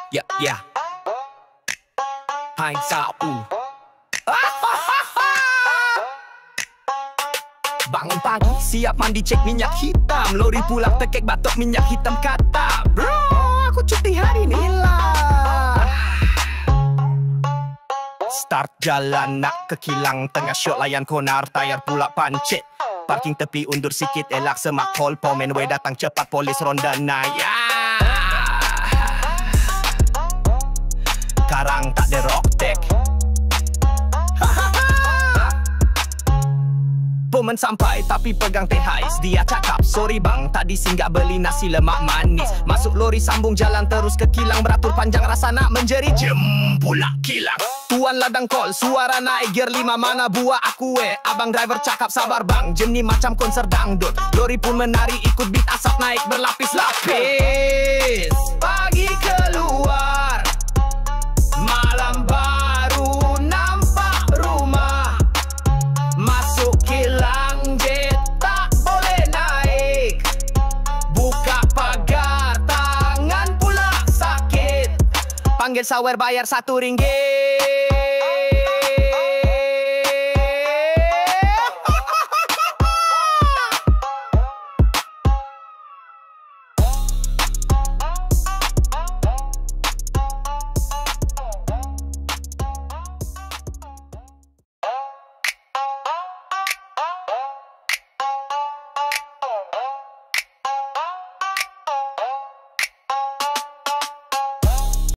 Ya, ya. Hai sao. Bangun pagi, siap mandi, cek minyak hitam. Lori pulang tekek batok minyak hitam kata, bro, aku cuti hari ni lah. Start jalan nak ke kilang, tengah syok layan konar, tayar pula pancit. Parking tepi undur sikit, elak semak hall, pomen we datang cepat, polis ronda naya. Karang tak ada rock tech. Pomen sampai tapi pegang teh hais. Dia cakap, sorry bang, tadi singgah beli nasi lemak manis. Masuk lori sambung jalan terus ke kilang, beratur panjang rasa nak menjeri, jem pula kilang. Tuan ladang call, suara naik gear 5, mana buah aku Abang driver cakap sabar bang, jem ni macam konser dangdut. Lori pun menari ikut beat, asap naik berlapis-lapis. Pagi keluar, malam baru nampak rumah. Masuk kilang jet tak boleh naik, buka pagar tangan pula sakit. Panggil sawer bayar RM1.